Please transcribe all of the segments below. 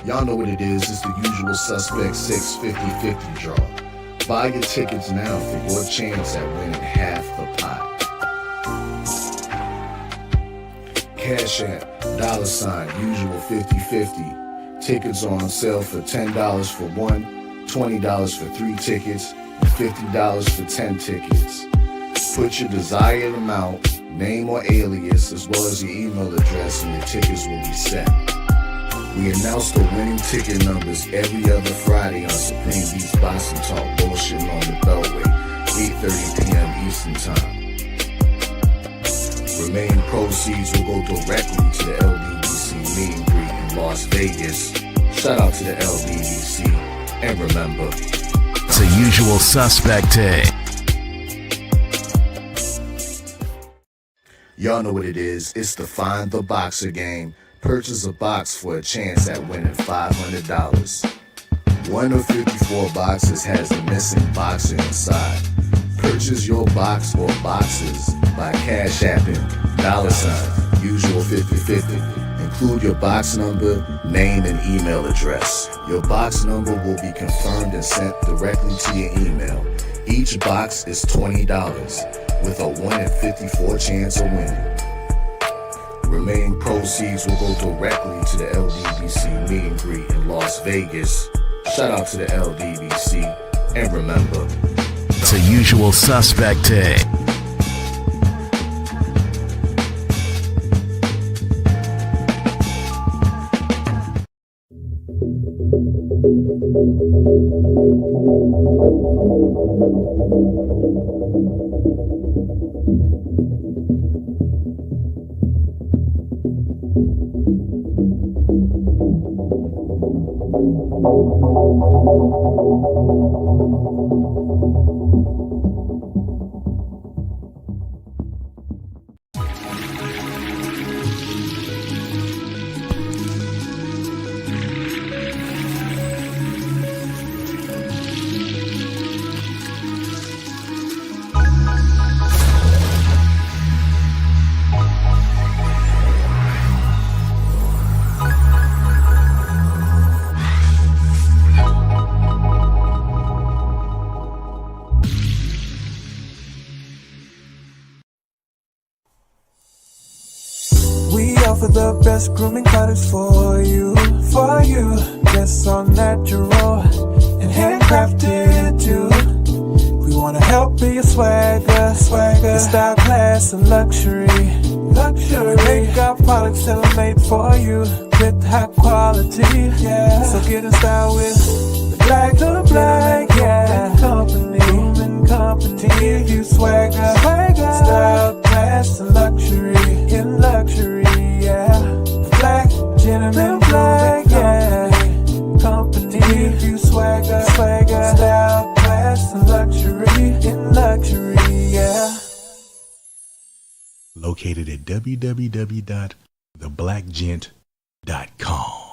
Y'all know what it is. It's the usual suspect 650-50 draw. Buy your tickets now for your chance at winning half the pot. Cash App, $, usual 50-50. Tickets are on sale for $10 for one, $20 for 3 tickets, and $50 for 10 tickets. Put your desired amount, name or alias, as well as your email address, and your tickets will be set. We announce the winning ticket numbers every other Friday on Supreme Beats Boxing Talk Bullshit on the Beltway, 8:30 p.m. Eastern Time. Remaining proceeds will go directly to the LDBC meet and greet in Las Vegas. Shout out to the LDBC, and remember, it's a usual suspect day. Y'all know what it is. It's the Find the Boxer game. Purchase a box for a chance at winning $500. One of 54 boxes has a missing boxer inside. Purchase your box or boxes by Cash Apping, $, usual 50-50. Include your box number, name, and email address. Your box number will be confirmed and sent directly to your email. Each box is $20, with a 1 in 54 chance of winning. Remaining proceeds will go directly to the LDBC meet and greet in Las Vegas. Shout out to the LDBC, and remember, it's a usual suspect day. For the best grooming products for you, Yes, all natural and handcrafted too. We wanna help be your swagger, your style, class, and luxury. Make our products tailor-made for you with high quality. Yeah, so get in style with the black, yeah. Grooming company, give you swagger, style, class, and luxury. In luxury, yeah. Black gentleman, yeah. Company, give you swagger, style, class, and luxury. In luxury, yeah. Located at www.theblackgent.com.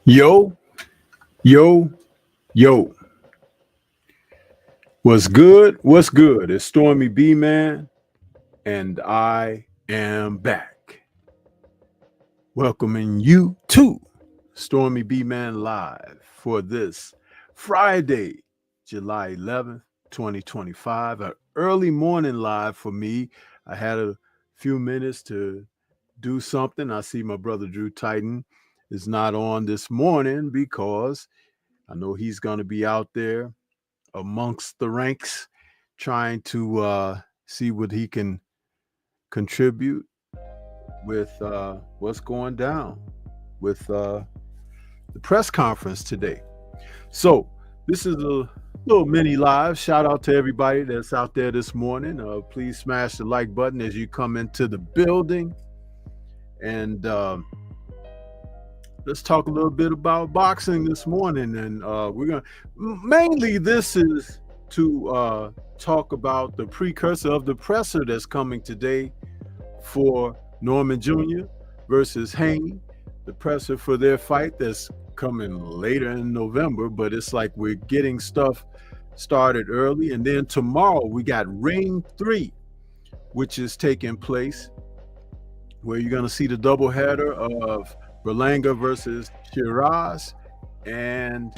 Yo. What's good? It's Stormy B Man, and I am back. Welcoming you to Stormy B Man Live for this Friday, July 11th, 2025. An early morning live for me. I had a few minutes to do something. I see my brother Drew Titan is not on this morning because I know he's going to be out there amongst the ranks trying to see what he can contribute with what's going down with the press conference today. So this is a little mini live. Shout out to everybody that's out there this morning. Please smash the like button as you come into the building. And let's talk a little bit about boxing this morning. And we're going to, mainly this is to talk about the precursor of the presser that's coming today for Norman Jr. versus Haney. the presser for their fight that's coming later in November, but it's like we're getting stuff started early. And then tomorrow we got Ring 3, which is taking place, where you're going to see the doubleheader of Berlanga versus Shiraz and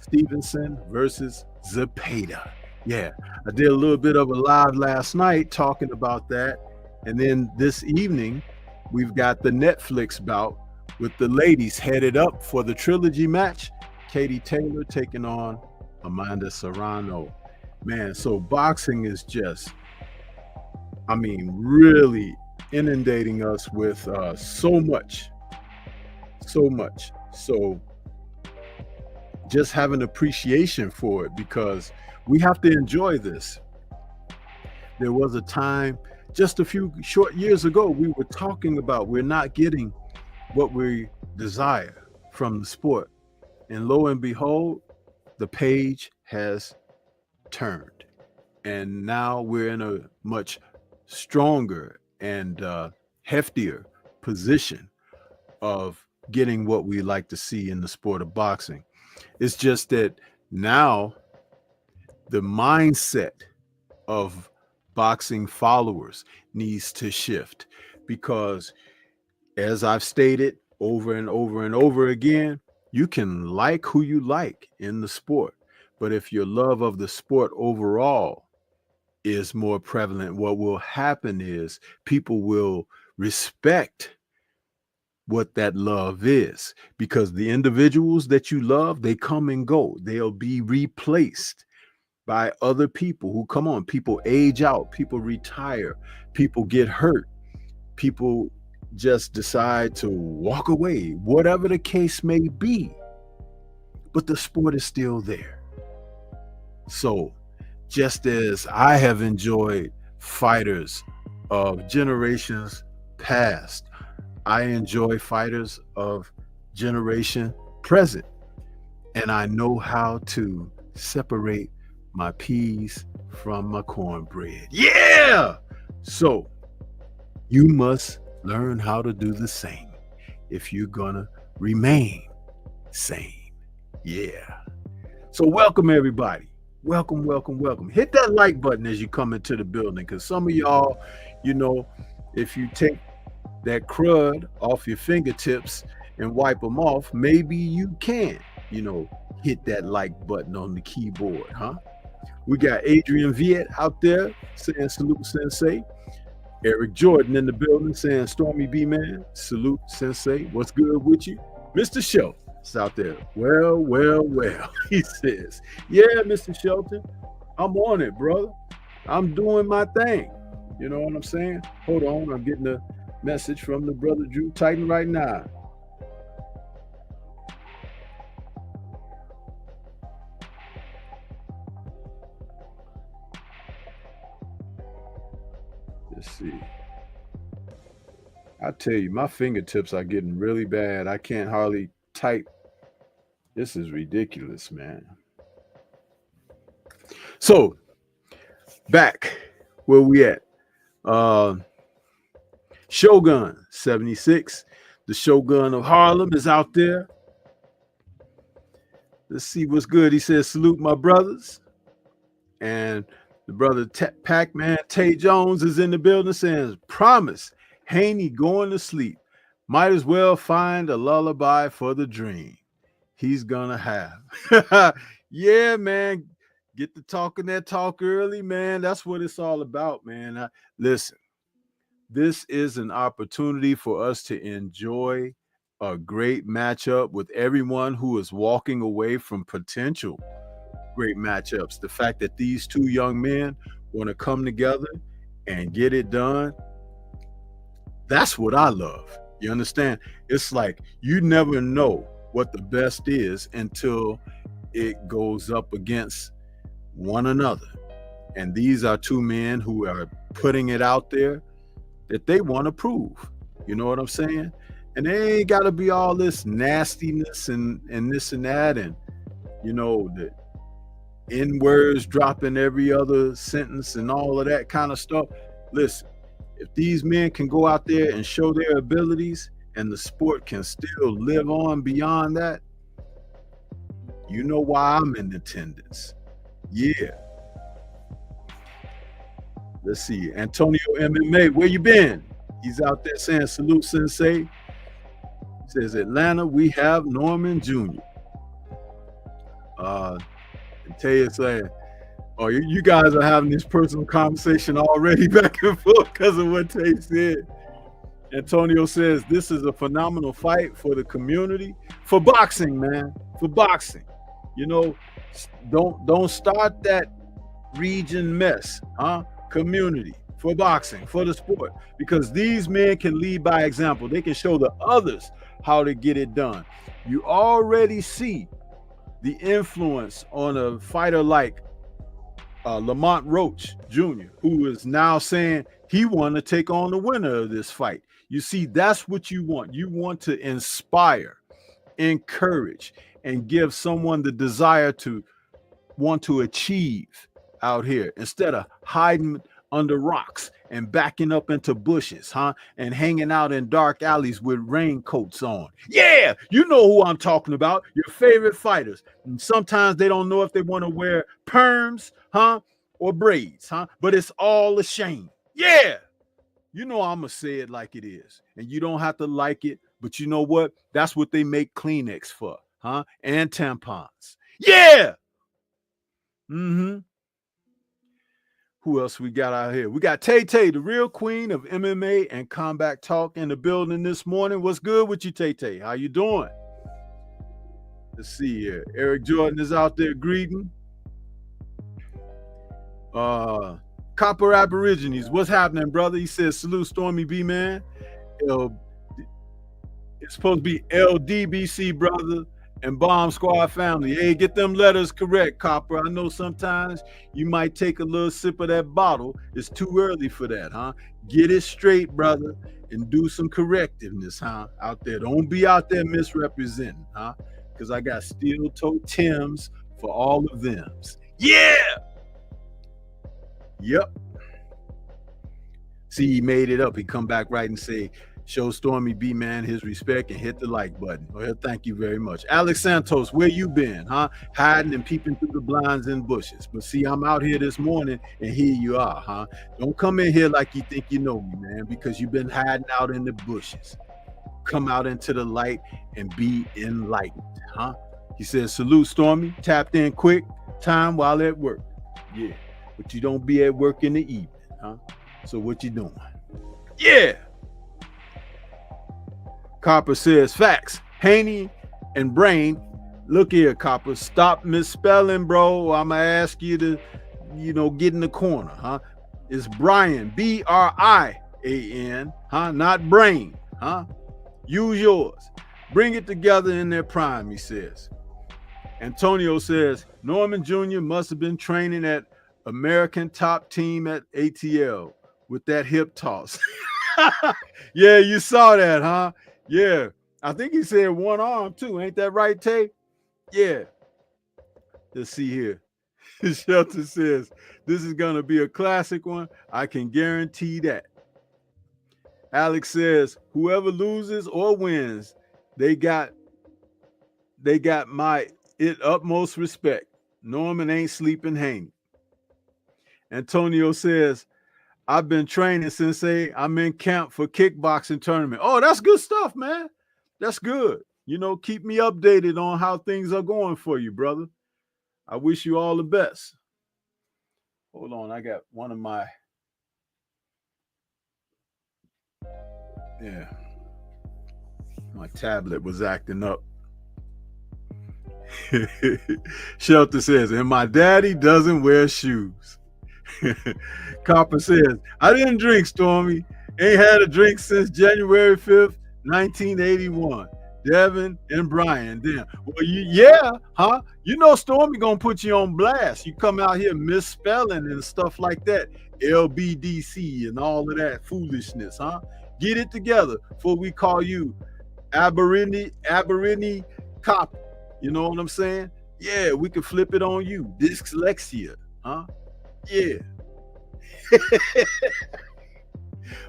Stevenson versus Zepeda. Yeah, I did a little bit of a live last night talking about that. And then this evening, we've got the Netflix bout with the ladies headed up for the trilogy match. Katie Taylor taking on Amanda Serrano. Man, so boxing is just, I mean, really inundating us with so much. So just have an appreciation for it, because we have to enjoy this. There was a time just a few short years ago, we were talking about we're not getting what we desire from the sport. And lo and behold, the page has turned. And now we're in a much stronger and heftier position of getting what we like to see in the sport of boxing. It's just that now the mindset of boxing followers needs to shift, because as I've stated over and over and over again, you can like who you like in the sport, but if your love of the sport overall is more prevalent, what will happen is people will respect what that love is, because the individuals that you love, they come and go. They'll be replaced by other people who come on. People age out, people retire, people get hurt, people just decide to walk away, whatever the case may be, but the sport is still there. So just as I have enjoyed fighters of generations past, I enjoy fighters of generation present, and I know how to separate my peas from my cornbread. Yeah! So you must learn how to do the same if you're gonna remain sane. Yeah. So welcome everybody. Welcome. Hit that like button as you come into the building, because some of y'all, you know, if you take that crud off your fingertips and wipe them off, maybe you can, you know, hit that like button on the keyboard, huh? We got Adrian Viet out there saying salute sensei. Eric Jordan in the building saying Stormy B man, salute sensei. What's good with you? Mr. Shelton's out there. Well. He says, yeah, Mr. Shelton, I'm on it, brother. I'm doing my thing. You know what I'm saying? Hold on, I'm getting a message from the brother Drew Titan right now. Let's see. I tell you, my fingertips are getting really bad. I can't hardly type. This is ridiculous, man. So, back where we at. Shogun 76, the Shogun of Harlem, is out there. Let's see what's good. He says, salute my brothers. And the brother Pac-Man Tay Jones is in the building saying, promise, Haney going to sleep. Might as well find a lullaby for the dream he's gonna have. Yeah, man. Get to talking that talk early, man. That's what it's all about, man. Listen, this is an opportunity for us to enjoy a great matchup with everyone who is walking away from potential great matchups. The fact that these two young men want to come together and get it done, that's what I love. You understand? It's like you never know what the best is until it goes up against one another. And these are two men who are putting it out there that they want to prove. You know what I'm saying? And they ain't got to be all this nastiness and this and that, and you know, the N-words dropping every other sentence and all of that kind of stuff. Listen, if these men can go out there and show their abilities and the sport can still live on beyond that, you know why I'm in attendance. Yeah. Let's see. Antonio MMA, where you been? He's out there saying, salute, Sensei. He says, Atlanta, we have Norman Jr. Tay is saying, oh, you guys are having this personal conversation already back and forth because of what Tay said. Antonio says, this is a phenomenal fight for the community, for boxing, man, for boxing. You know, don't start that region mess, huh? Community, for boxing, for the sport, because these men can lead by example. They can show the others how to get it done. You already see the influence on a fighter like Lamont Roach Jr., who is now saying he want to take on the winner of this fight. You see, that's what you want. You want to inspire, encourage, and give someone the desire to want to achieve out here, instead of hiding under rocks and backing up into bushes, huh? And hanging out in dark alleys with raincoats on. Yeah, you know who I'm talking about. Your favorite fighters. And sometimes they don't know if they want to wear perms, huh? Or braids, huh? But it's all a shame. Yeah. You know I'm going to say it like it is. And you don't have to like it, but you know what? That's what they make Kleenex for, huh? And tampons. Yeah. Mm-hmm. Who else we got out here? We got Tay Tay, the real queen of MMA and combat talk, in the building this morning. What's good with you, Tay Tay? How you doing? Let's see here. Eric Jordan is out there greeting. Copper Aborigines, what's happening, brother? He says, salute, Stormy B, man. It's supposed to be LDBC, brother, and Bomb Squad family. Hey, get them letters correct, Copper. I know sometimes you might take a little sip of that bottle. It's too early for that, huh? Get it straight, brother, and do some correctiveness, huh? Out there. Don't be out there misrepresenting, huh? Because I got steel-toe Tims for all of them. Yeah! Yep. See, he made it up. He come back right and say, show Stormy B, man, his respect and hit the like button. Well, thank you very much. Alex Santos, where you been, huh? Hiding and peeping through the blinds and bushes. But see, I'm out here this morning and here you are, huh? Don't come in here like you think you know me, man, because you've been hiding out in the bushes. Come out into the light and be enlightened, huh? He says, salute, Stormy. Tapped in quick time while at work. Yeah, but you don't be at work in the evening, huh? So what you doing? Yeah. Copper says, facts. Haney and Brain. Look here, Copper. Stop misspelling, bro. I'm going to ask you to, get in the corner, huh? It's Brian, B-R-I-A-N, huh? Not Brain, huh? Use yours. Bring it together in their prime, he says. Antonio says, Norman Jr. must have been training at American Top Team at ATL with that hip toss. Yeah, you saw that, huh? Yeah, I think he said one arm too. Ain't that right, Tay? Yeah. Let's see here. Shelter says, this is going to be a classic one. I can guarantee that. Alex says, whoever loses or wins, they got my utmost respect. Norman ain't sleeping Haney. Antonio says, I've been training since I'm in camp for kickboxing tournament. Oh, that's good stuff, man. That's good. Keep me updated on how things are going for you, brother. I wish you all the best. Hold on. I got one of my, my tablet was acting up. Shelter says, and my daddy doesn't wear shoes. Copper says, I didn't drink, Stormy. Ain't had a drink since January 5th, 1981. Devin and Brian. Then, well, Stormy gonna put you on blast. You come out here misspelling and stuff like that. LBDC and all of that foolishness, huh? Get it together before we call you Aberrini Copper. You know what I'm saying? Yeah, we can flip it on you. Dyslexia, huh? Yeah.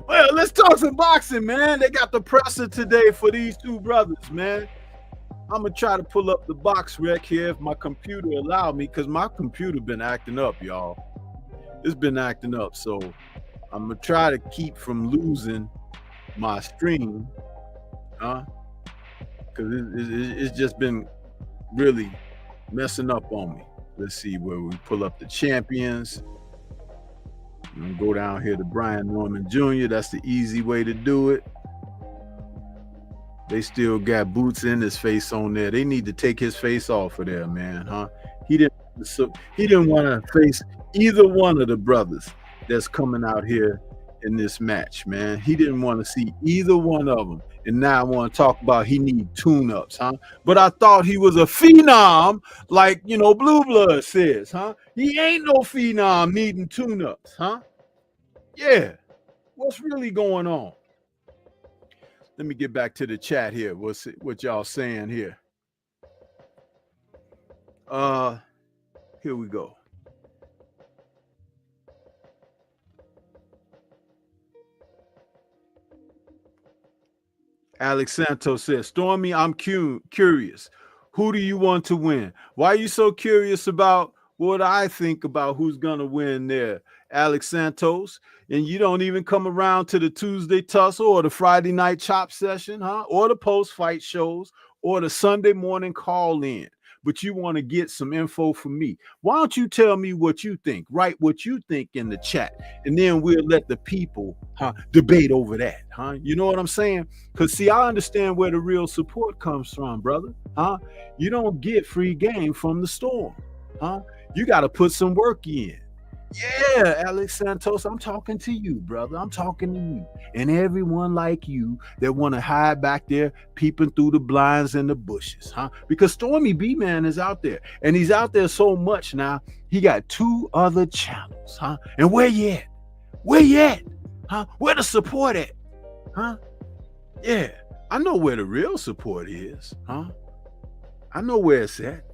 Well, let's talk some boxing, man. They got the presser today for these two brothers, man. I'm gonna try to pull up the box rec here if my computer allow me, because my computer been acting up, y'all. It's been acting up, so I'm gonna try to keep from losing my stream, because it's just been really messing up on me. Let's see where we pull up the champions. I'm gonna go down here to Brian Norman Jr. That's the easy way to do it. They still got Boots in his face on there. They need to take his face off of there, man, huh? He didn't want to face either one of the brothers that's coming out here in this match, man. He didn't want to see either one of them. And now I want to talk about he need tune-ups, huh? But I thought he was a phenom, like, you know, Blue Blood says, huh? He ain't no phenom needing tune-ups, huh? Yeah. What's really going on? Let me get back to the chat here. What y'all saying here? Here we go. Alex Santos says, Stormy, I'm curious. Who do you want to win? Why are you so curious about what I think about who's going to win there? Alex Santos, and you don't even come around to the Tuesday tussle or the Friday night chop session, huh? Or the post-fight shows or the Sunday morning call-in, but you want to get some info from me. Why don't you tell me what you think? Write what you think in the chat, and then we'll let the people debate over that, huh? You know what I'm saying? Because, see, I understand where the real support comes from, brother, huh? You don't get free game from the Storm, huh? You got to put some work in. Yeah, Alex Santos, I'm talking to you, brother. I'm talking to you and everyone like you that want to hide back there peeping through the blinds and the bushes, huh? Because Stormy B-Man is out there, and he's out there so much now, he got 2 other channels, huh? And where you at? Where you at? Huh? Where the support at? Huh? Yeah, I know where the real support is, huh? I know where it's at.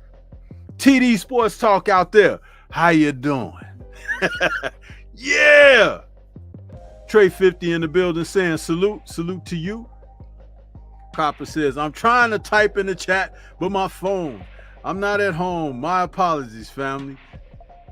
TD Sports Talk out there. How you doing? Yeah. Trey 50 in the building saying salute to you. Copper says, I'm trying to type in the chat, but my phone, I'm not at home. My apologies, family.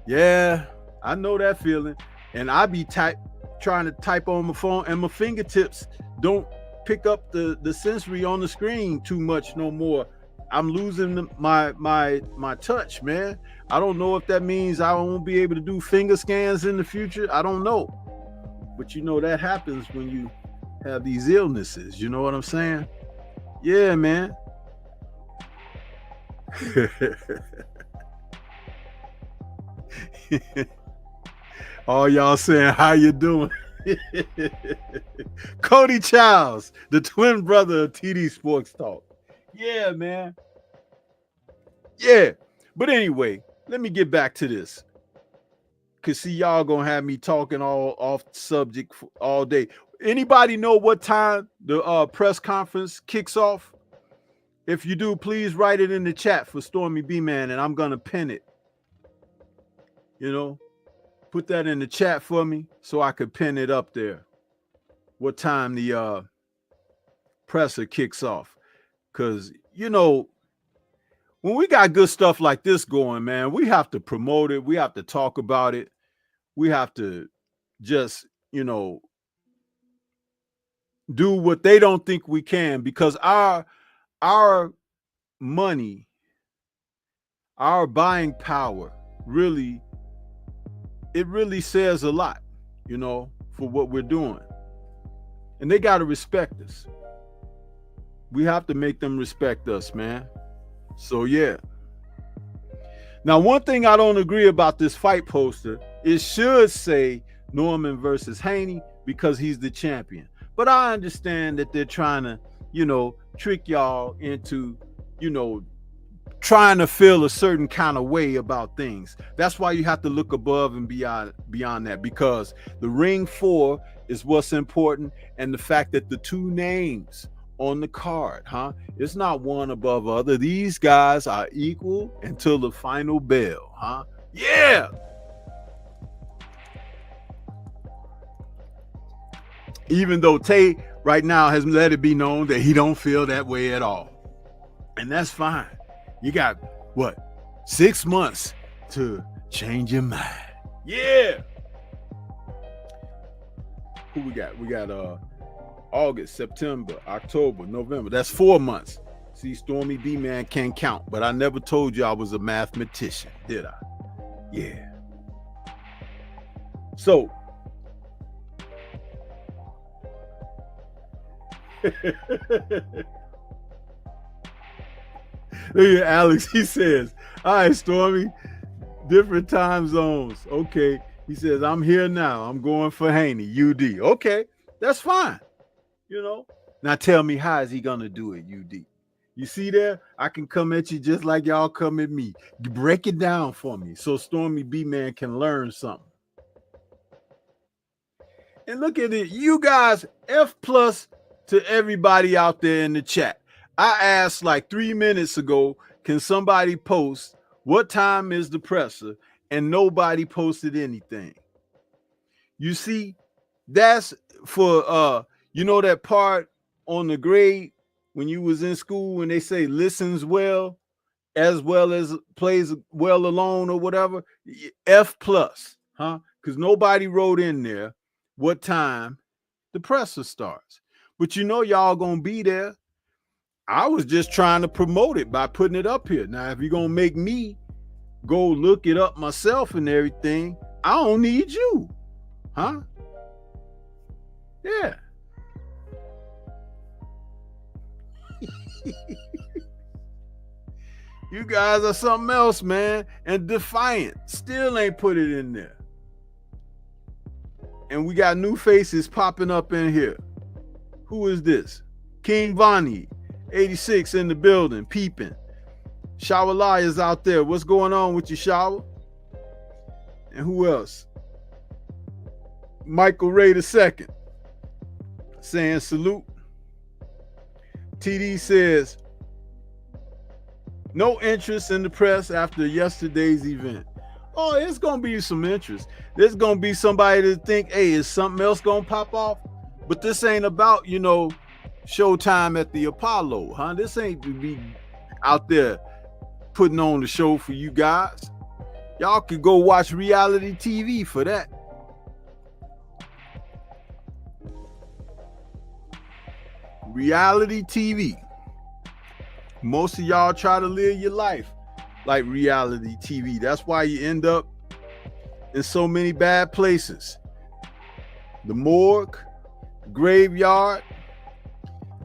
Yeah, I know that feeling. And I be trying to type on my phone, and my fingertips don't pick up the sensory on the screen too much no more. I'm losing my touch, man. I don't know if that means I won't be able to do finger scans in the future. I don't know. But you know that happens when you have these illnesses. You know what I'm saying? Yeah, man. All y'all saying, how you doing? Cody Childs, the twin brother of TD Sports Talk. Yeah, man. Yeah. But anyway, let me get back to this. Because, see, y'all going to have me talking all off subject all day. Anybody know what time the press conference kicks off? If you do, please write it in the chat for Stormy B-Man, and I'm going to pin it. You know, put that in the chat for me so I could pin it up there. What time the presser kicks off. Because, you know, when we got good stuff like this going, man, we have to promote it. We have to talk about it. We have to just, you know, do what they don't think we can, because our money, our buying power really says a lot, you know, for what we're doing. And they got to respect us. We have to make them respect us, man. So, yeah. Now, one thing I don't agree about this fight poster, it should say Norman versus Haney because he's the champion. But I understand that they're trying to, you know, trick y'all into, you know, trying to feel a certain kind of way about things. That's why you have to look above and beyond that, because the ring 4 is what's important, and the fact that the 2 names on the card, it's not one above other. These guys are equal until the final bell, Yeah. Even though Tay right now has let it be known that he don't feel that way at all. And that's fine. You got, what, 6 months to change your mind. Yeah. Who we got? We got August, September, October, November. That's 4 months. See, Stormy B Man can't count, but I never told you I was a mathematician, did I? Yeah. So, look at Alex. He says, all right, Stormy, different time zones. Okay. He says, I'm here now. I'm going for Haney, UD. Okay, that's fine. You know, now tell me, how is he going to do it, UD? You see there? I can come at you just like y'all come at me. Break it down for me so Stormy B Man can learn something. And look at it. You guys, F+ to everybody out there in the chat. I asked like 3 minutes ago, can somebody post what time is the presser? And nobody posted anything. You see, that's for, you know, that part on the grade when you was in school when they say listens well as plays well alone or whatever, F+, huh? Because nobody wrote in there what time the presser starts. But you know y'all gonna be there. I was just trying to promote it by putting it up here. Now, if you're gonna make me go look it up myself and everything, I don't need you, huh? Yeah. You guys are something else, man. And Defiant still ain't put it in there. And we got new faces popping up in here. Who is this? King Vonnie, 86 in the building, peeping. Shower Liars out there. What's going on with you, Shower? And who else? Michael Ray II saying salute. TD says, no interest in the press after yesterday's event. Oh, it's going to be some interest. There's going to be somebody to think, hey, is something else going to pop off? But this ain't about, you know, Showtime at the Apollo, huh? This ain't to be out there putting on the show for you guys. Y'all could go watch reality TV for that. Reality TV. Most of y'all try to live your life like reality TV. That's why you end up in so many bad places. The morgue, graveyard,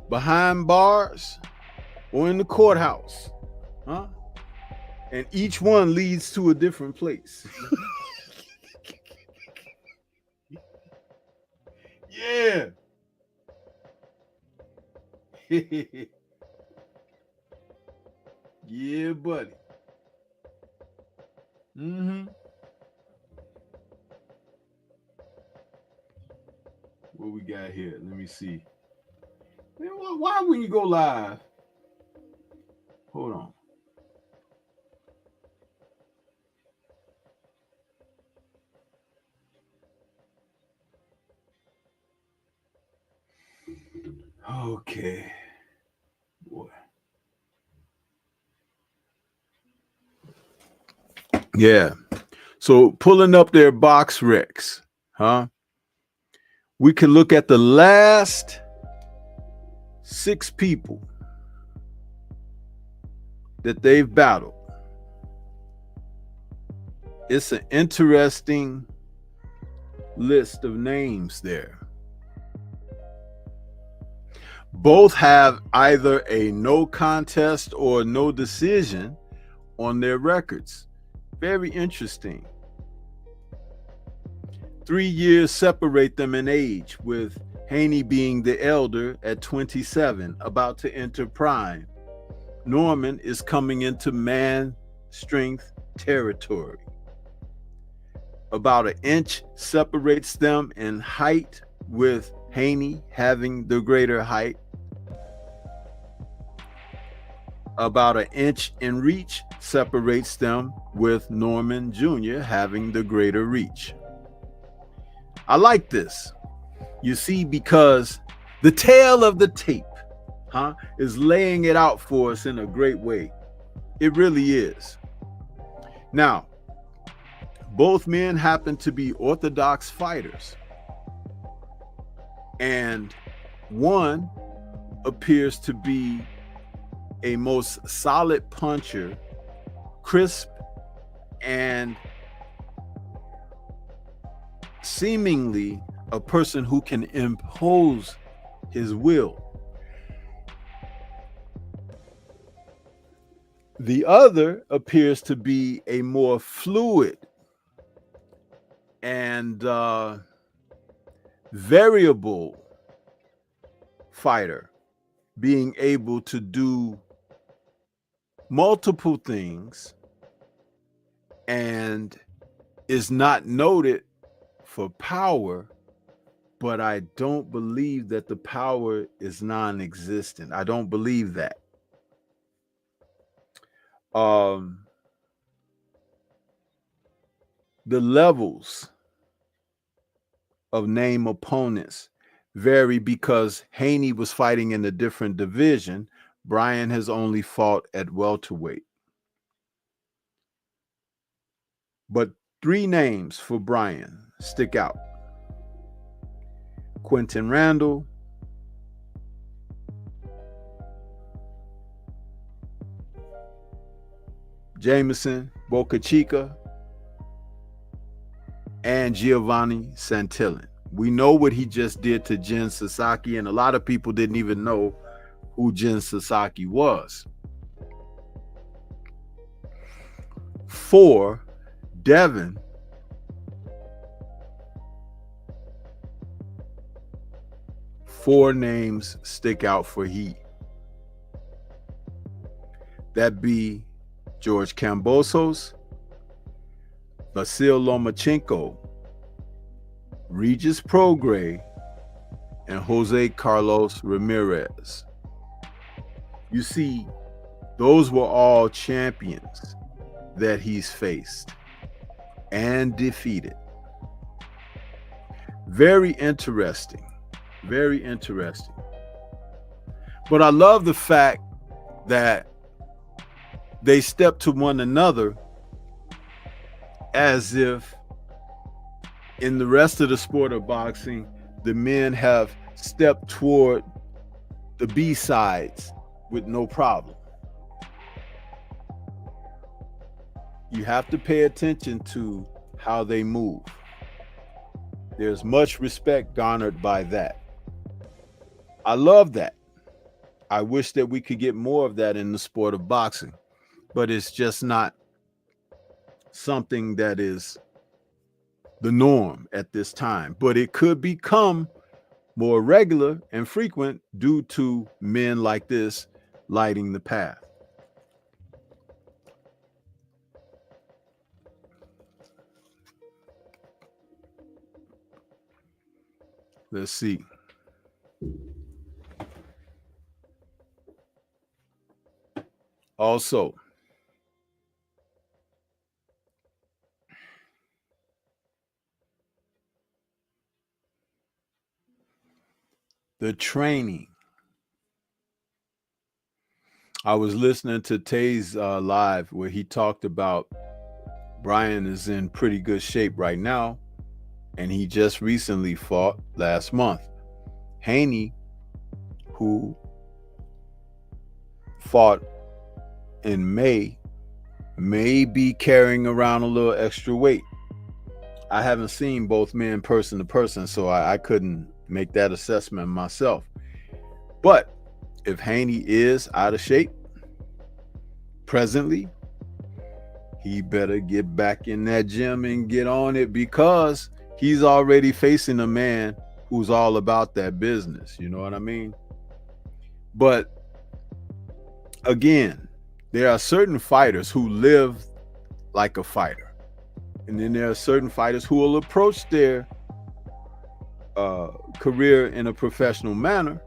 behind bars, or in the courthouse. Huh? And each one leads to a different place. Yeah. Yeah, buddy. What we got here? Let me see. Man, why when you go live? Hold on. Okay. Boy. Yeah. So pulling up their box recs, huh? We can look at the last 6 people that they've battled. It's an interesting list of names there. Both have either a no contest or no decision on their records. Very interesting. 3 years separate them in age, with Haney being the elder at 27, about to enter prime. Norman is coming into man strength territory. About an inch separates them in height, with Haney having the greater height. About an inch in reach separates them, with Norman Jr. having the greater reach. I like this. You see, because the tale of the tape, is laying it out for us in a great way. It really is. Now, both men happen to be orthodox fighters. And one appears to be a most solid puncher, crisp, and seemingly a person who can impose his will. The other appears to be a more fluid and variable fighter, being able to do multiple things and is not noted for power, but I don't believe that the power is non-existent. I don't believe that. The levels of name opponents vary because Haney was fighting in a different division. Bryan has only fought at welterweight. But 3 names for Bryan stick out: Quentin Randall, Jameson Boca Chica, and Giovanni Santillan. We know what he just did to Jin Sasaki, and a lot of people didn't even know who Jin Sasaki was. 4, Devin Four names stick out for he. That be George Kambosos, Vasil Lomachenko, Regis Prograis, and Jose Carlos Ramirez. You see, those were all champions that he's faced and defeated. Very interesting. Very interesting. But I love the fact that they step to one another as if in the rest of the sport of boxing, the men have stepped toward the B-sides with no problem. You have to pay attention to how they move. There's much respect garnered by that. I love that. I wish that we could get more of that in the sport of boxing, but it's just not something that is the norm at this time. But it could become more regular and frequent due to men like this lighting the path. Let's see. Also, the training. I was listening to Tay's live where he talked about Bryan is in pretty good shape right now, and he just recently fought last month. Haney, who fought in May be carrying around a little extra weight. I haven't seen both men person to person, so I couldn't make that assessment myself. But if Haney is out of shape presently, he better get back in that gym and get on it, because he's already facing a man who's all about that business. You know what I mean? But again, there are certain fighters who live like a fighter. And then there are certain fighters who will approach their career in a professional manner.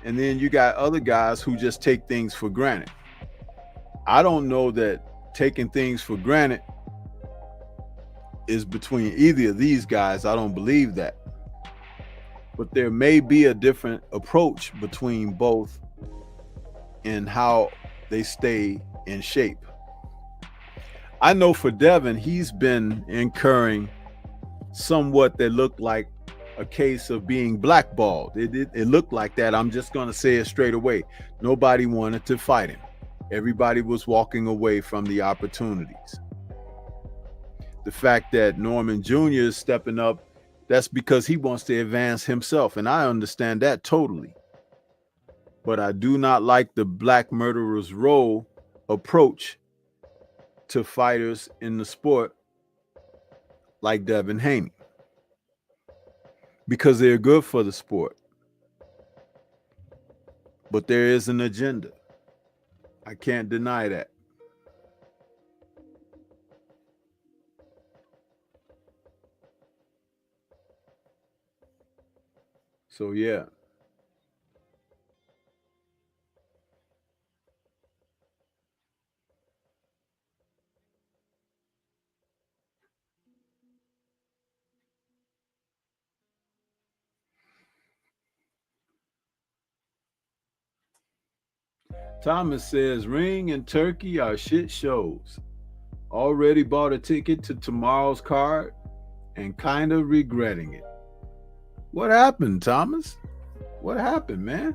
And then you got other guys who just take things for granted. I don't know that taking things for granted is between either of these guys. I don't believe that. but there may be a different approach between both in how they stay in shape. I know for Devin, he's been incurring somewhat that looked like a case of being blackballed. It looked like that. I'm just going to say it straight away. Nobody wanted to fight him. Everybody was walking away from the opportunities. The fact that Norman Jr. is stepping up, that's because he wants to advance himself. And I understand that totally. But I do not like the Black Murderer's Row approach to fighters in the sport like Devin Haney, because they're good for the sport. But there is an agenda. I can't deny that. So, yeah. Thomas says, Ring and Turkey are shit shows. Already bought a ticket to tomorrow's card and kind of regretting it. What happened, Thomas? What happened, man?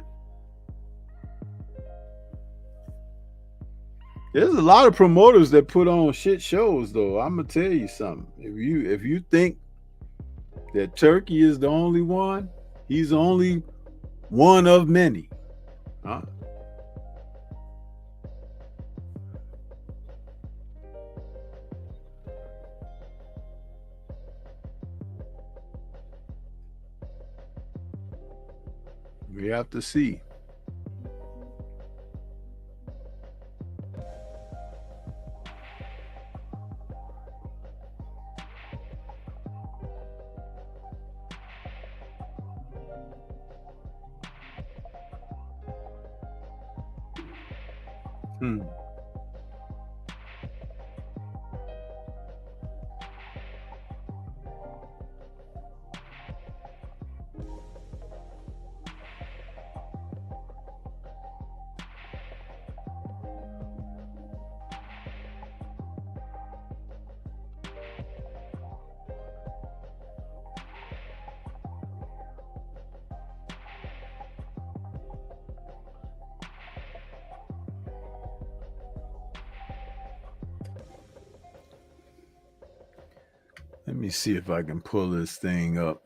There's a lot of promoters that put on shit shows, though. I'm gonna tell you something. If you think that Turkey is the only one, he's only one of many. Huh? We have to see. Let me see if I can pull this thing up.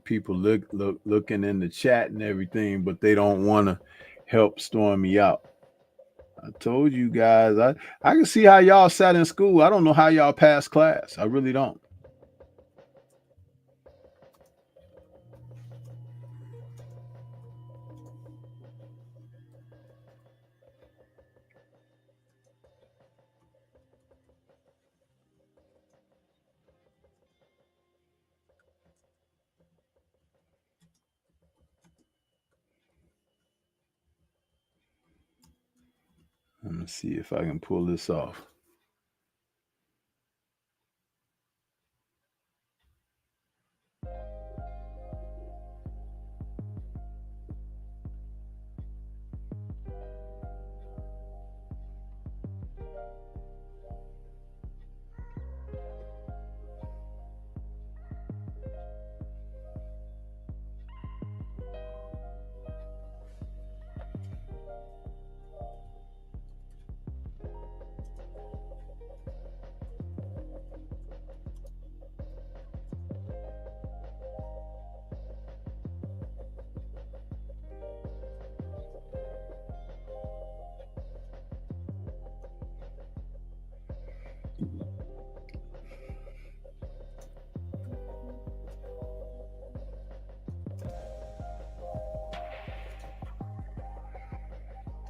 People looking in the chat and everything, but they don't want to help Stormy out. I told you guys, I can see how y'all sat in school. I don't know how y'all passed class. I really don't. Let me see if I can pull this off.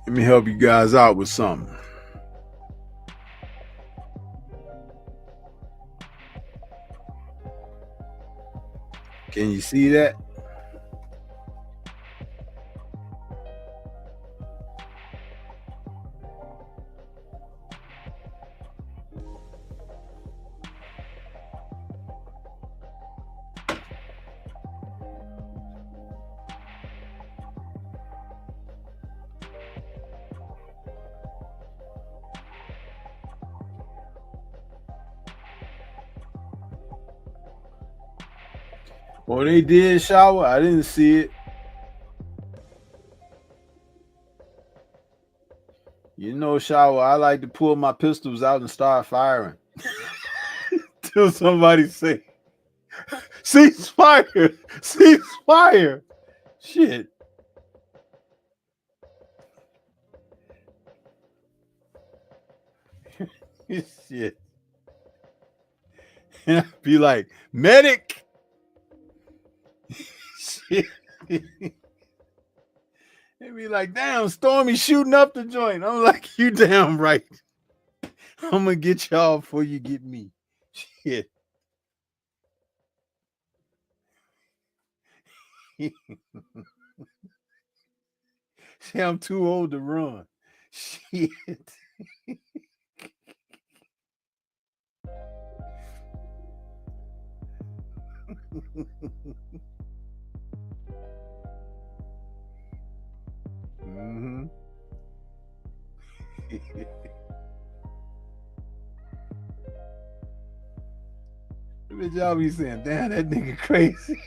Let me help you guys out with something. Can you see that? Oh, they did shower? I didn't see it. You know, shower, I like to pull my pistols out and start firing. Till somebody say, ceasefire, ceasefire. Shit. Shit. And I'd be like, medic. Shit. They'd be like, damn, Stormy shooting up the joint. I'm like, you damn right. I'm gonna get y'all before you get me. Shit. See, I'm too old to run. Shit. Mm-hmm. What y'all be saying? Damn, that nigga crazy.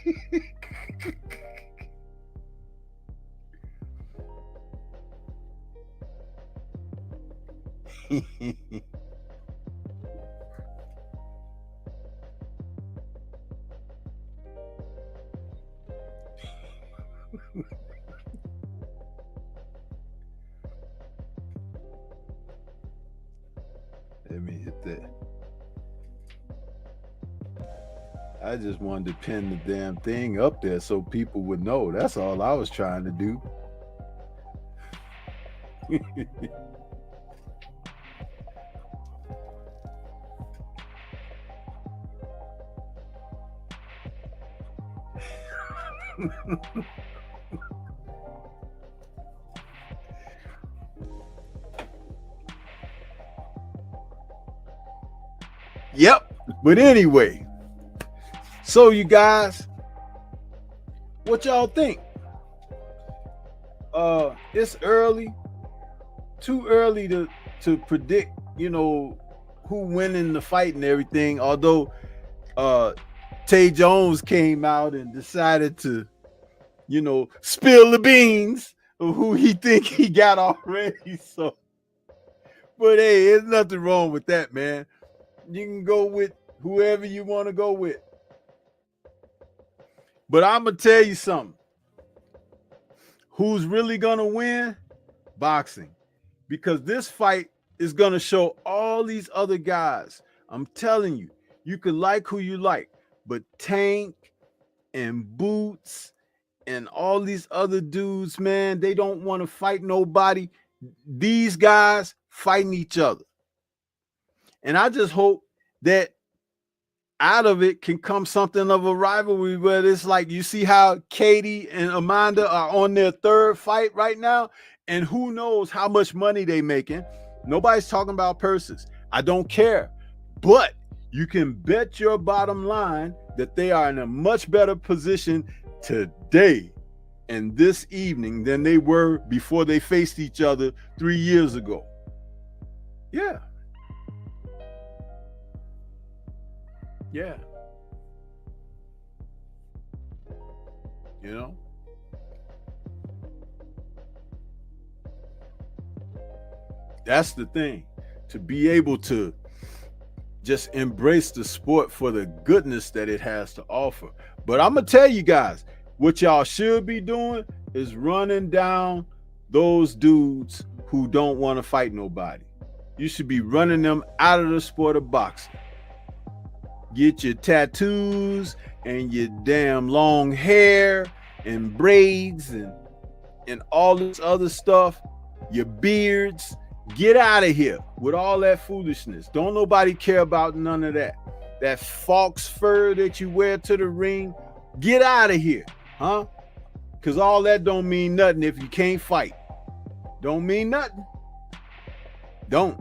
Let me hit that. I just wanted to pin the damn thing up there so people would know. That's all I was trying to do. Yep. But anyway, so you guys, what y'all think? It's early, too early to predict, you know, who winning the fight and everything. Although Tay Jones came out and decided to, you know, spill the beans of who he think he got already. So, but hey, there's nothing wrong with that, man. You can go with whoever you want to go with. But I'm going to tell you something. Who's really going to win? Boxing. Because this fight is going to show all these other guys. I'm telling you, you can like who you like, but Tank and Boots and all these other dudes, man, they don't want to fight nobody. These guys fighting each other. And I just hope that out of it can come something of a rivalry where it's like, you see how Katie and Amanda are on their third fight right now, and who knows how much money they making. Nobody's talking about purses. I don't care. But you can bet your bottom line that they are in a much better position today and this evening than they were before they faced each other 3 years ago. Yeah. Yeah. You know? That's the thing. To be able to just embrace the sport for the goodness that it has to offer. But I'm going to tell you guys, what y'all should be doing is running down those dudes who don't want to fight nobody. You should be running them out of the sport of boxing. Get your tattoos and your damn long hair and braids and all this other stuff, your beards. Get out of here with all that foolishness. Don't nobody care about none of that. That fox fur that you wear to the ring, get out of here, huh? Because all that don't mean nothing if you can't fight. Don't mean nothing. Don't.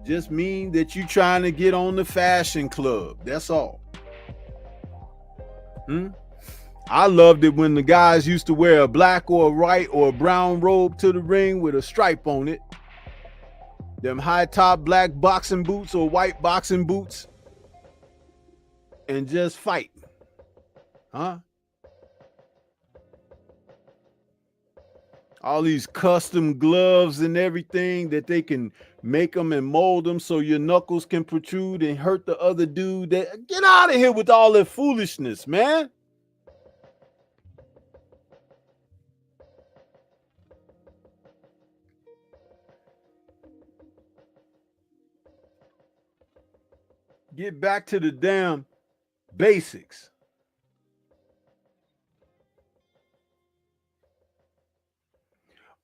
Just mean that you trying to get on the fashion club. That's all. I loved it when the guys used to wear a black or a white or a brown robe to the ring with a stripe on it. Them high top black boxing boots or white boxing boots. And just fight. Huh? all these custom gloves and everything that they can make them and mold them so your knuckles can protrude and hurt the other dude. Get out of here with all that foolishness, man. Get back to the damn basics.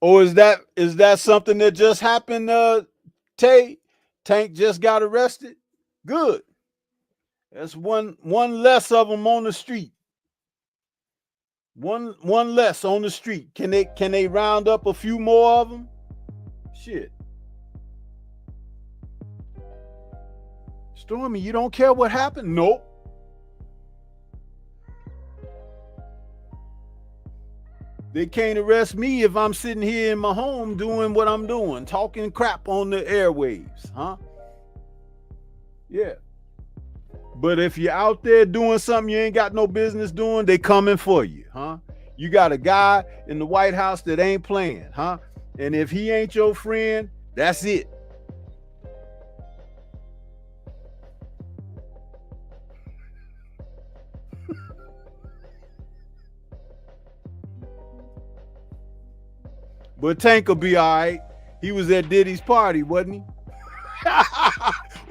Or is that something that just happened, Tay? Tank just got arrested? Good. That's one less of them on the street. One less on the street. Can they round up a few more of them? Shit. Stormy, you don't care what happened? Nope. They can't arrest me if I'm sitting here in my home doing what I'm doing, talking crap on the airwaves, huh? Yeah. But if you're out there doing something you ain't got no business doing, they coming for you, huh? You got a guy in the White House that ain't playing, huh? And if he ain't your friend, that's it. But Tank will be all right. He was at Diddy's party, wasn't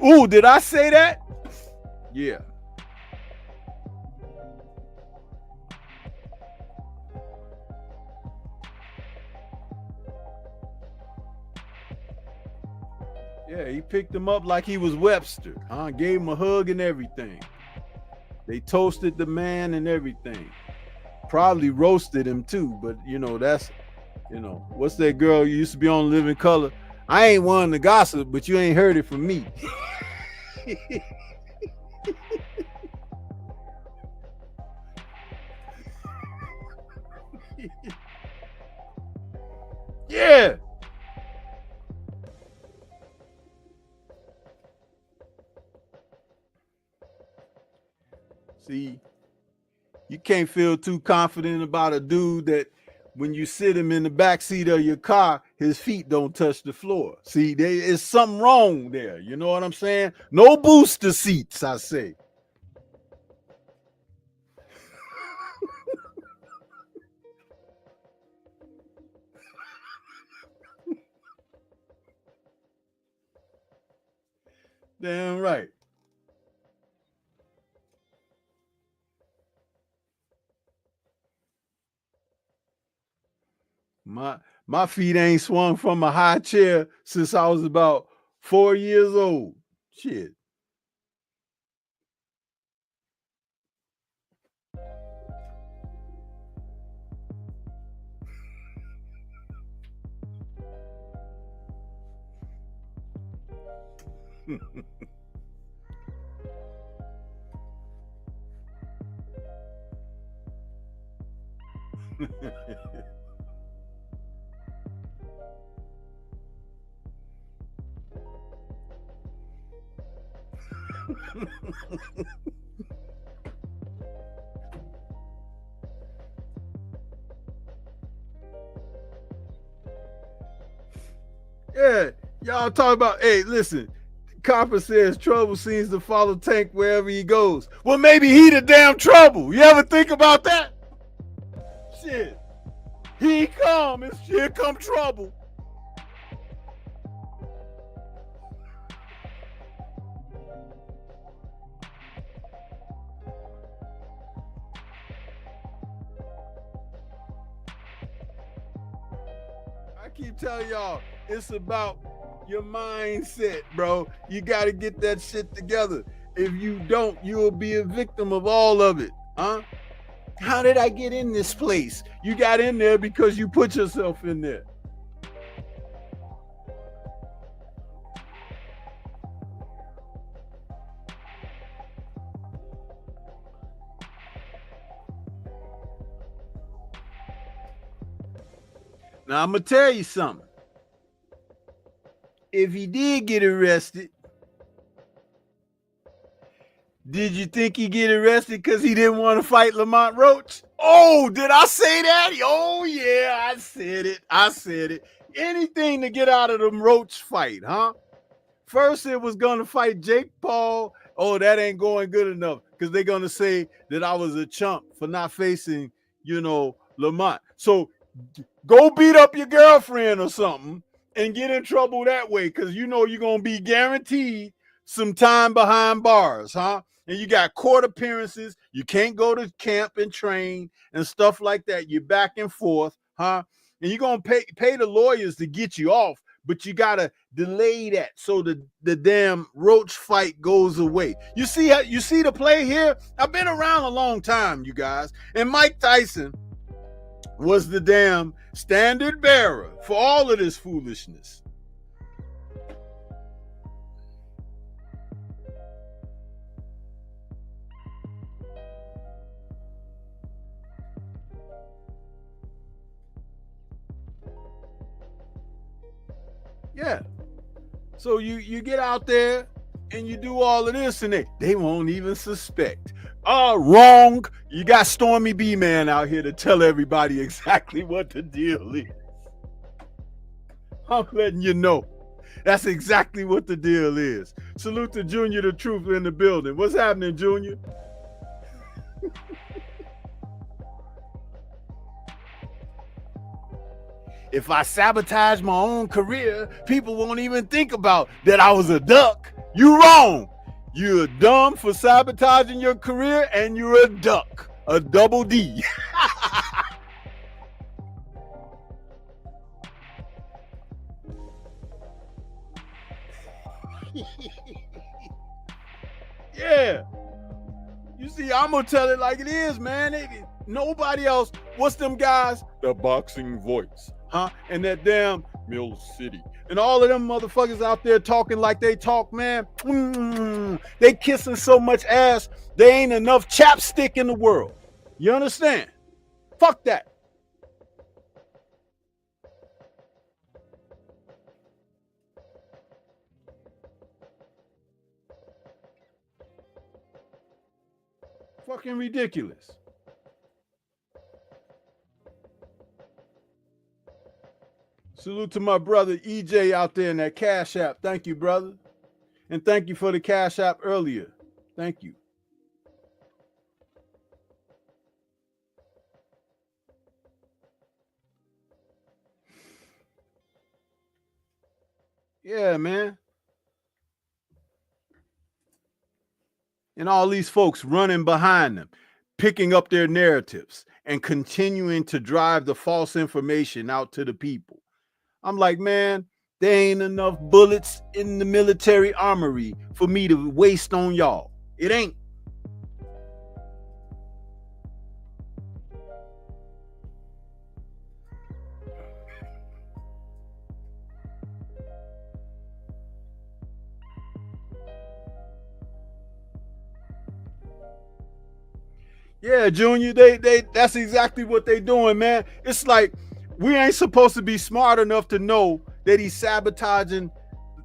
he? Ooh, did I say that? Yeah. Yeah, he picked him up like he was Webster, huh? Gave him a hug and everything. They toasted the man and everything. Probably roasted him too, but that's, what's that girl you used to be on Living Color? I ain't one to gossip, but you ain't heard it from me. Yeah. See, you can't feel too confident about a dude that when you sit him in the back seat of your car, his feet don't touch the floor. See, there is something wrong there. You know what I'm saying? No booster seats, I say. Damn right. My feet ain't swung from a high chair since I was about 4 years old. Shit. Yeah, y'all talk about, hey, listen, Copper says trouble seems to follow Tank wherever he goes. Well, maybe he the damn trouble. You ever think about that? Shit. He come, and here come trouble. I keep telling y'all, it's about your mindset, bro. You got to get that shit together. If you don't, you'll be a victim of all of it, huh? How did I get in this place? You got in there because you put yourself in there. Now, I'm going to tell you something. If he did get arrested, Did you think he get arrested because he didn't want to fight Lamont Roach? Oh, did I say that? Oh, yeah, I said it. I said it. Anything to get out of the Roach fight, huh? First, it was going to fight Jake Paul. Oh, that ain't going good enough because they're going to say that I was a chump for not facing, Lamont. So go beat up your girlfriend or something and get in trouble that way because you're going to be guaranteed some time behind bars, huh? And you got court appearances. You can't go to camp and train and stuff like that. You're back and forth, huh? And you're going to pay the lawyers to get you off, but you got to delay that so the damn Roach fight goes away. You see the play here? I've been around a long time, you guys. And Mike Tyson was the damn standard bearer for all of this foolishness. Yeah. So you get out there and you do all of this and they won't even suspect. Wrong. You got Stormy B Man out here to tell everybody exactly what the deal is. I'm letting you know. That's exactly what the deal is. Salute to Junior the Truth in the building. What's happening, Junior? If I sabotage my own career, people won't even think about that I was a duck. You wrong. You're dumb for sabotaging your career and you're a duck. A double D. Yeah. You see, I'm going to tell it like it is, man. Nobody else. What's them guys? The Boxing Voice. Huh? And that damn Mill City. And all of them motherfuckers out there talking like they talk, man. They kissing so much ass, there ain't enough chapstick in the world. You understand? Fuck that. Fucking ridiculous. Salute to my brother EJ out there in that Cash App. Thank you, brother. And thank you for the Cash App earlier. Thank you. Yeah, man. And all these folks running behind them, picking up their narratives and continuing to drive the false information out to the people. I'm like, man, there ain't enough bullets in the military armory for me to waste on y'all. It ain't. Yeah, Junior, that's exactly what they doing, man. It's like we ain't supposed to be smart enough to know that he's sabotaging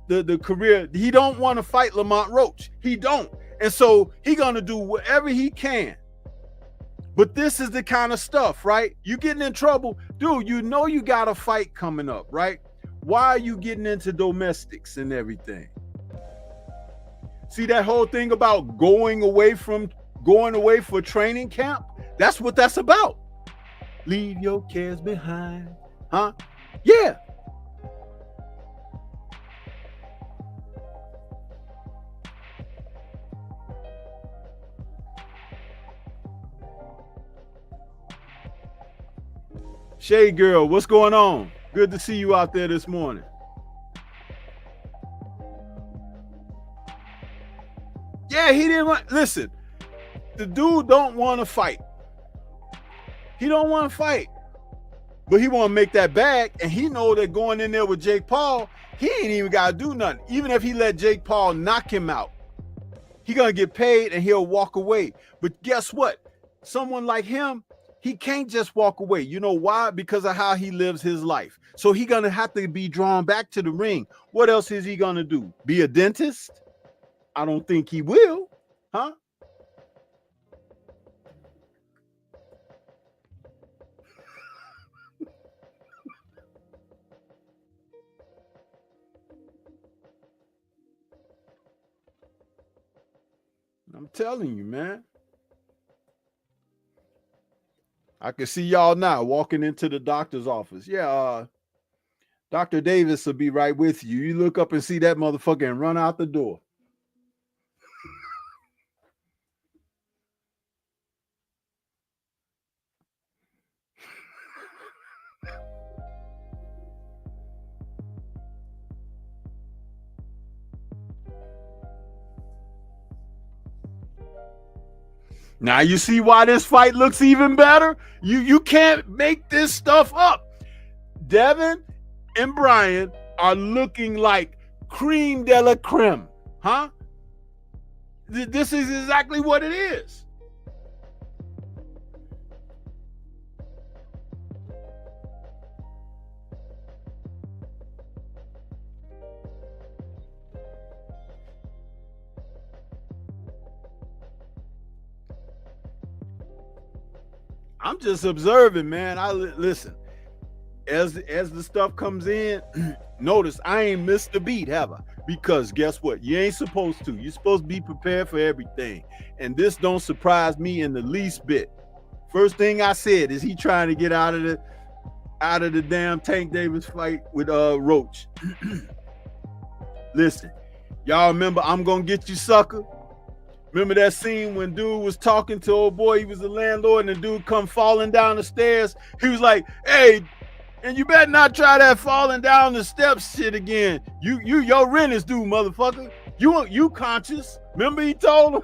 the career. He don't want to fight Lamont Roach. He don't. And so he gonna do whatever he can. But this is the kind of stuff, right? You getting in trouble. Dude, you know you got a fight coming up, right? Why are you getting into domestics and everything? See that whole thing about going away for training camp? That's what that's about. Leave your cares behind. Huh? Yeah. Shade Girl, what's going on? Good to see you out there this morning. Yeah, he didn't want, listen, the dude don't want to fight. He don't want to fight. But he want to make that bag, and he know that going in there with Jake Paul, he ain't even got to do nothing. Even if he let Jake Paul knock him out, he going to get paid and he'll walk away. But guess what? Someone like him, he can't just walk away. You know why? Because of how he lives his life. So he going to have to be drawn back to the ring. What else is he going to do? Be a dentist? I don't think he will. Huh? I'm telling you, man. I can see y'all now walking into the doctor's office. Yeah, Dr. Davis will be right with you. You look up and see that motherfucker and run out the door. Now you see why this fight looks even better? You can't make this stuff up. Devin and Brian are looking like cream de la creme, huh? This is exactly what it is. I'm just observing, man. Listen. As the stuff comes in, notice I ain't missed a beat, have I? Because guess what? You ain't supposed to. You're supposed to be prepared for everything. And this don't surprise me in the least bit. First thing I said is he trying to get out of the damn Tank Davis fight with Roach. Listen, y'all remember I'm gonna get you, sucker? Remember that scene when dude was talking to old boy, he was the landlord, and the dude come falling down the stairs. He was like, hey, and you better not try that falling down the steps shit again. Your rent is due, motherfucker. You conscious. Remember he told him?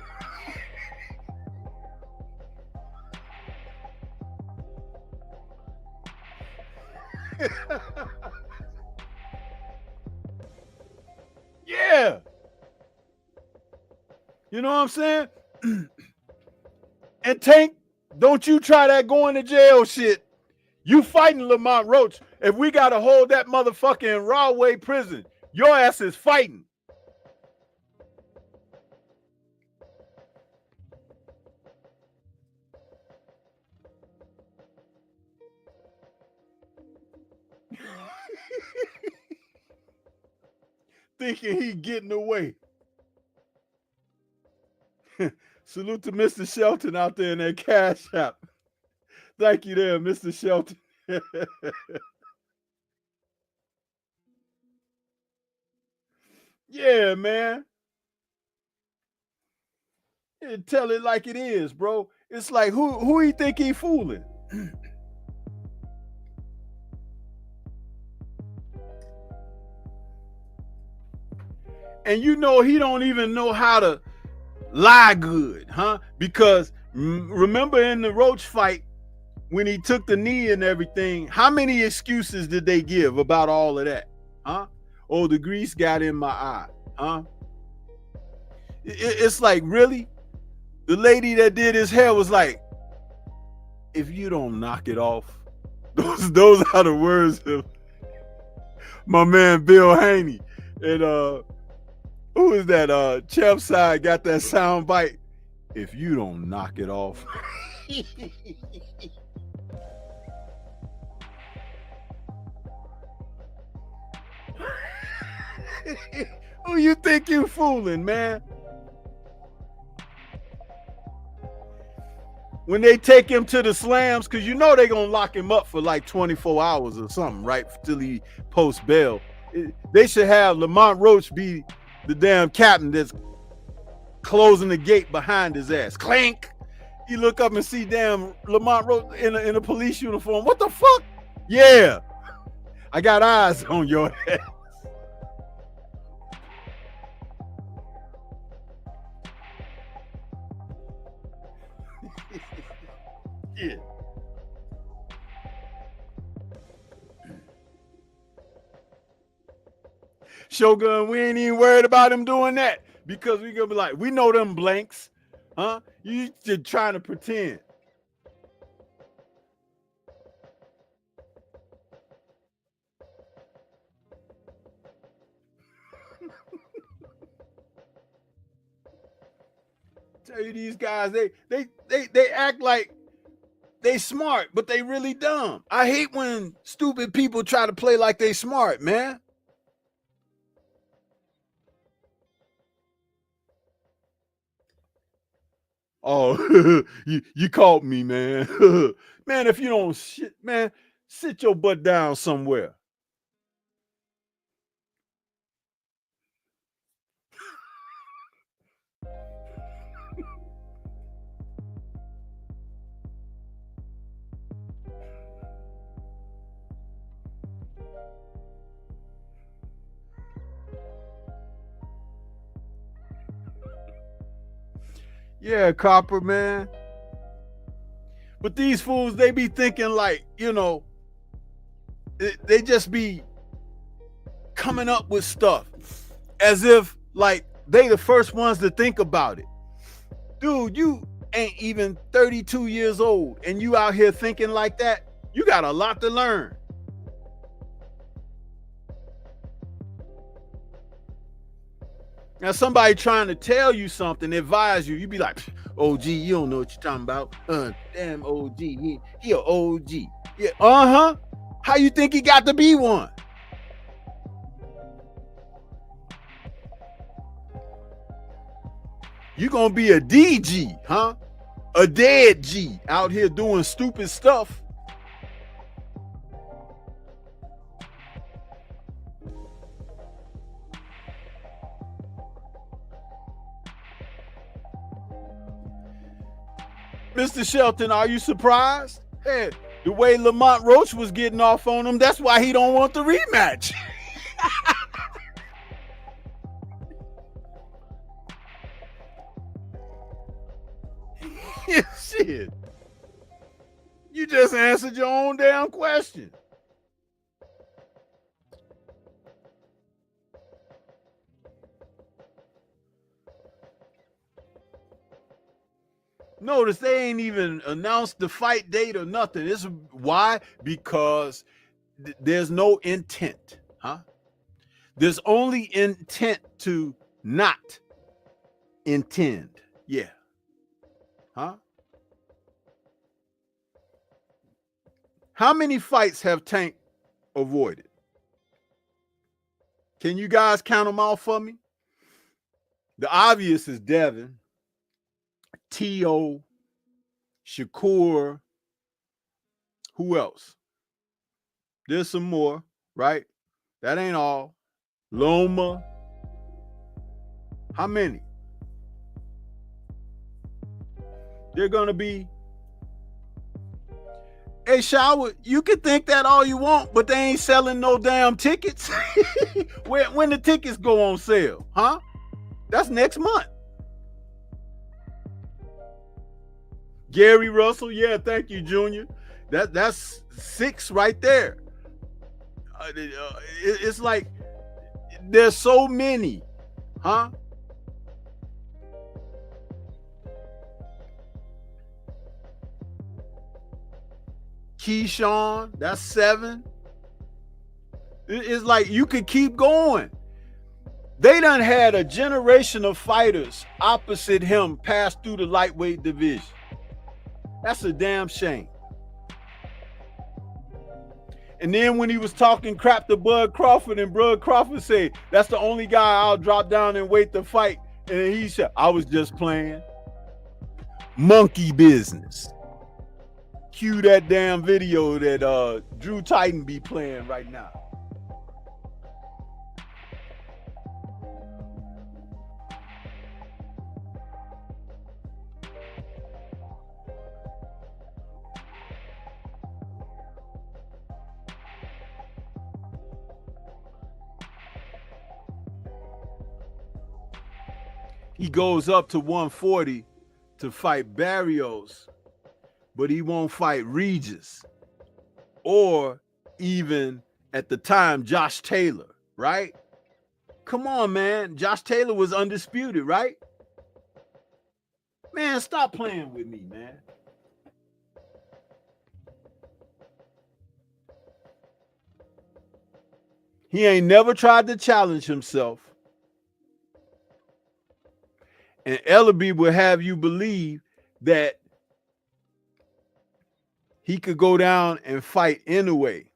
Yeah. You know what I'm saying? And Tank, don't you try that going to jail shit. You fighting Lamont Roach. If we got to hold that motherfucker in Rahway prison, your ass is fighting. Thinking he getting away. Salute to Mr. Shelton out there in that cash app. Thank you there, Mr. Shelton. Yeah, man. Tell it like it is, bro. It's like, who he think he fooling? And you know he don't even know how to lie good, huh? Because remember in the Roach fight, when he took the knee and everything, how many excuses did they give about all of that? Huh? Oh, the grease got in my eye. Huh? It's like, really? The lady that did his hair was like, if you don't knock it off. Those are the words of my man Bill Haney. And who is that? Champ Side got that sound bite. If you don't knock it off. Who you think you fooling, man? When they take him to the slams, because you know they're going to lock him up for like 24 hours or something, right? Till he posts bail. They should have Lamont Roach be the damn captain that's closing the gate behind his ass. Clank. You look up and see damn Lamont Roach in a police uniform. What the fuck? Yeah. I got eyes on your head. Yeah. Shogun, we ain't even worried about him doing that because we gonna be like, we know them blanks, huh? You just trying to pretend. Tell you these guys, they act like they smart, but they really dumb. I hate when stupid people try to play like they smart, man. Oh, you caught me, man. Man, if you don't shit, man, sit your butt down somewhere. Yeah, Copper, man. But these fools, they be thinking like, you know, they just be coming up with stuff as if like they the first ones to think about it. Dude, you ain't even 32 years old and you out here thinking like that. You got a lot to learn. Now somebody trying to tell you something, advise you, you be like, OG, you don't know what you're talking about. Damn OG, he a OG. Yeah, uh-huh. How you think he got to be one? You gonna be a DG, huh? A dead G out here doing stupid stuff. Mr. Shelton, are you surprised? Hey, the way Lamont Roach was getting off on him, that's why he don't want the rematch. Shit. You just answered your own damn question. Notice they ain't even announced the fight date or nothing. This is why? Because there's no intent, huh? There's only intent to not intend. Yeah. Huh? How many fights have Tank avoided? Can you guys count them all for me? The obvious is Devin, T.O., Shakur. Who else? There's some more, right? That ain't all. Loma. How many? They're gonna be. Hey, Shower, you can think that all you want, but they ain't selling no damn tickets. When the tickets go on sale, huh? That's next month. Gary Russell, yeah, thank you, Junior. That's 6 right there. It's like there's so many, huh? Keyshawn, that's 7. It's like you could keep going. They done had a generation of fighters opposite him pass through the lightweight division. That's a damn shame. And then when he was talking crap to Bud Crawford, and Bud Crawford said, that's the only guy I'll drop down and wait to fight. And he said, I was just playing. Monkey business. Cue that damn video that Drew Titan be playing right now. He goes up to 140 to fight Barrios, but he won't fight Regis or even at the time Josh Taylor, right? Come on, man. Josh Taylor was undisputed, right? Man, stop playing with me, man. He ain't never tried to challenge himself. And Ellaby will have you believe that he could go down and fight anyway.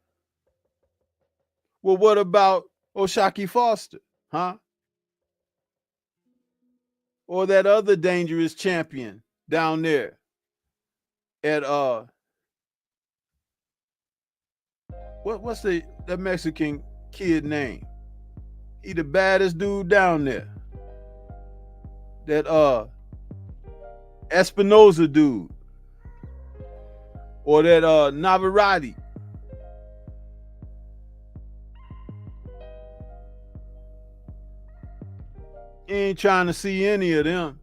Well, what about O'Shaquie Foster, huh? Or that other dangerous champion down there at what's that Mexican kid name? He the baddest dude down there. That Espinoza dude. Or that Navarrete. He ain't trying to see any of them.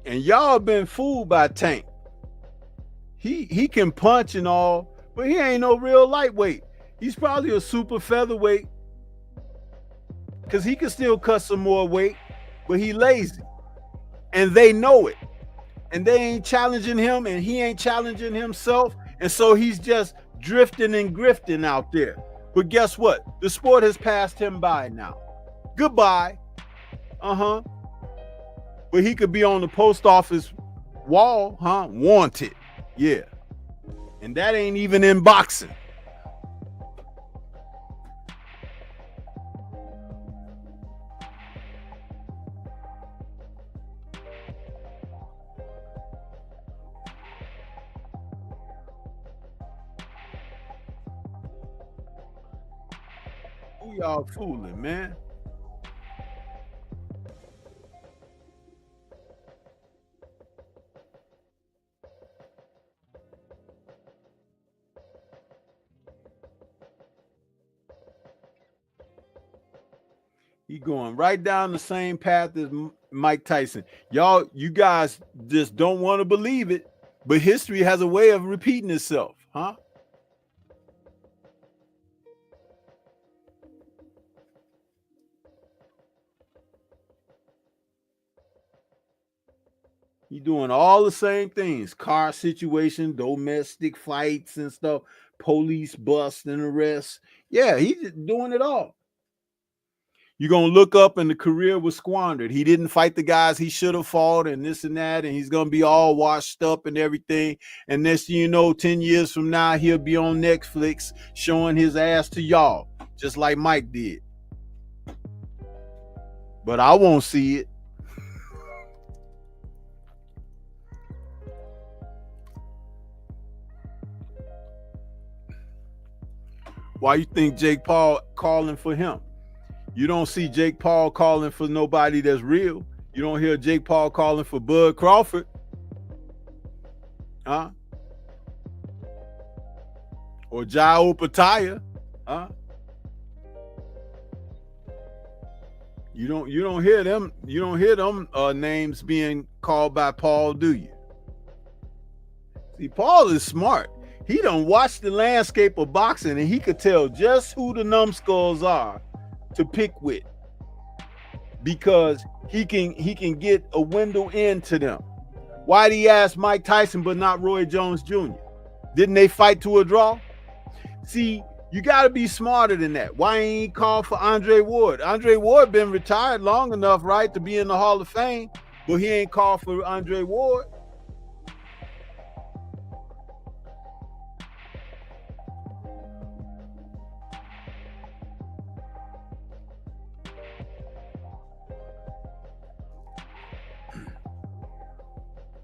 And y'all been fooled by Tank. He can punch and all, but he ain't no real lightweight. He's probably a super featherweight because he can still cut some more weight, but he lazy. And they know it. And they ain't challenging him, and he ain't challenging himself. And so he's just drifting and grifting out there. But guess what? The sport has passed him by now. Goodbye. But he could be on the post office wall, wanted. Yeah. And that ain't even in boxing. Who y'all fooling, man? He going right down the same path as Mike Tyson. Y'all, you guys just don't want to believe it, but history has a way of repeating itself, huh? He doing all the same things. Car situation, domestic fights and stuff, police bust and arrests. Yeah, he's doing it all. You're going to look up and the career was squandered. He didn't fight the guys he should have fought and this and that, and he's going to be all washed up and everything. And next thing you know, 10 years from now, he'll be on Netflix showing his ass to y'all, just like Mike did. But I won't see it. Why you think Jake Paul calling for him? You don't see Jake Paul calling for nobody that's real. You don't hear Jake Paul calling for Bud Crawford. Huh? Or Jao Pataya. Huh? You don't hear them. You don't hear them names being called by Paul, do you? See, Paul is smart. He done watched the landscape of boxing and he could tell just who the numbskulls are to pick with, because he can get a window into them. Why did he ask Mike Tyson but not Roy Jones Jr.? Didn't they fight to a draw? See, you got to be smarter than that. Why ain't he called for Andre Ward? Andre Ward been retired long enough, right, to be in the Hall of Fame, but he ain't called for Andre Ward.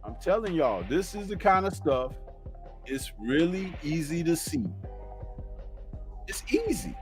I'm telling y'all, this is the kind of stuff, it's really easy to see. It's easy.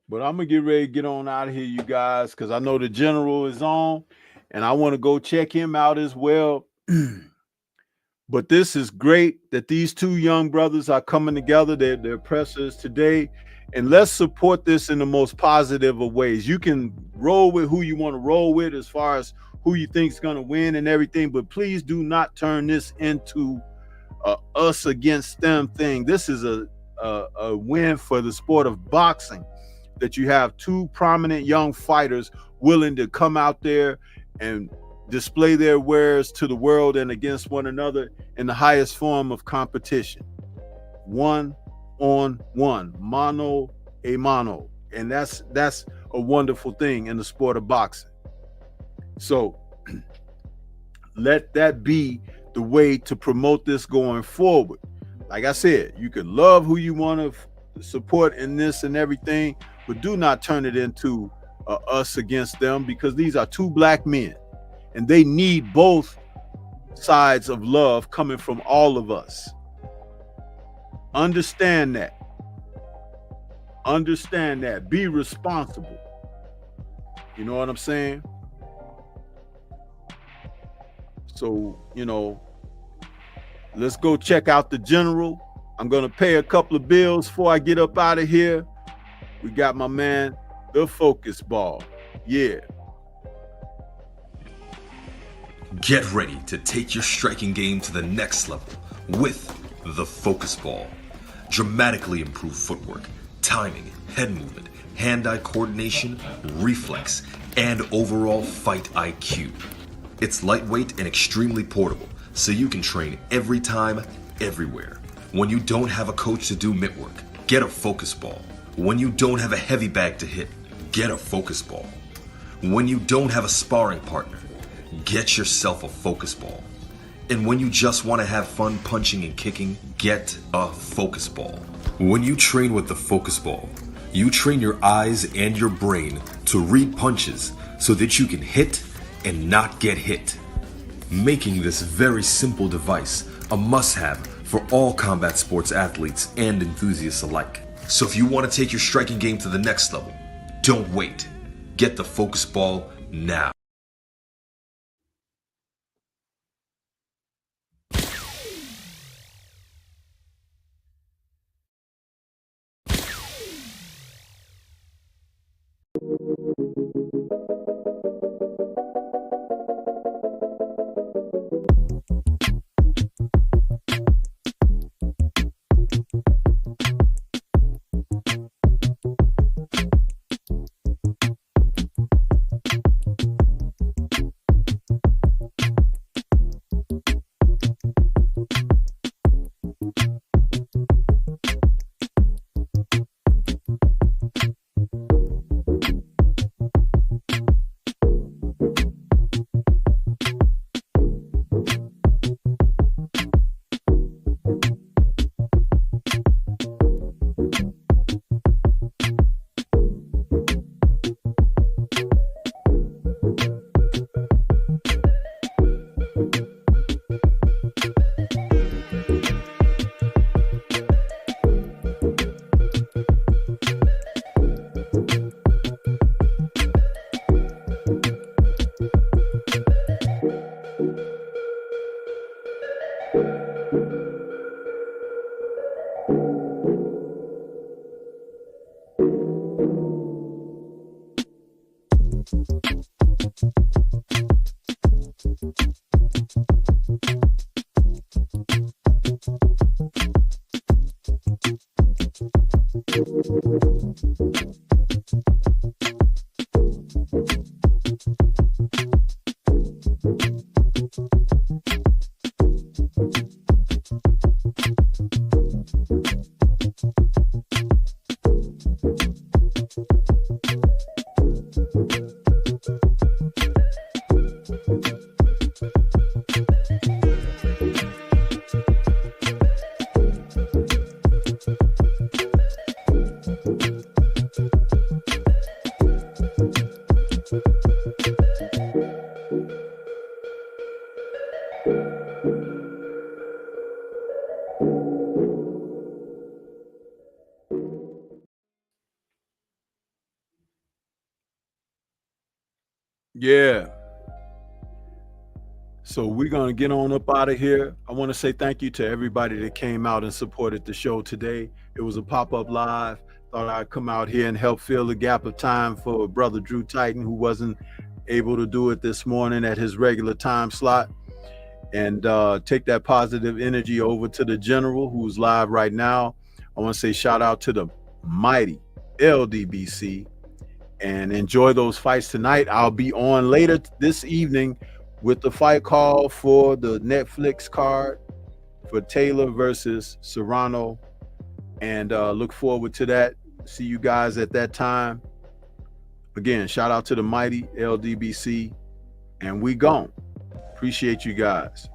But I'm going to get ready to get on out of here, you guys, because I know the general is on, and I want to go check him out as well. But this is great that these two young brothers are coming together. They're pressers today, And let's support this in the most positive of ways. You can roll with who you want to roll with as far as who you think is going to win and everything, but please do not turn this into us against them thing. This is a win for the sport of boxing, that you have two prominent young fighters willing to come out there and display their wares to the world and against one another in the highest form of competition. 1-on-1, mano a mano. And that's a wonderful thing in the sport of boxing. So let that be the way to promote this going forward. Like I said, you can love who you want to support in this and everything, but do not turn it into us against them, because these are two black men and they need both sides of love coming from all of us. Understand that. Understand that. Be responsible. You know what I'm saying? So, you know, let's go check out the general. I'm going to pay a couple of bills before I get up out of here. We got my man, the focus ball. Yeah. Get ready to take your striking game to the next level with the focus ball. Dramatically improved footwork, timing, head movement, hand-eye coordination, reflex, and overall fight IQ. It's lightweight and extremely portable, so you can train every time, everywhere. When you don't have a coach to do mitt work, get a focus ball. When you don't have a heavy bag to hit, get a focus ball. When you don't have a sparring partner, get yourself a focus ball. And when you just want to have fun punching and kicking, get a focus ball. When you train with the focus ball, you train your eyes and your brain to read punches so that you can hit and not get hit, making this very simple device a must-have for all combat sports athletes and enthusiasts alike. So if you want to take your striking game to the next level, don't wait. Get the focus ball now. Yeah. So we're going to get on up out of here. I want to say thank you to everybody that came out and supported the show today. It was a pop-up live. thought I'd come out here and help fill the gap of time for brother Drew Titan, who wasn't able to do it this morning at his regular time slot, and take that positive energy over to the general who's live right now. I want to say shout out to the mighty LDBC, and enjoy those fights tonight. I'll be on later this evening with the fight call for the Netflix card for Taylor versus Serrano, and look forward to that. See you guys at that time. Again, shout out to the mighty LDBC, and we gone. Appreciate you guys.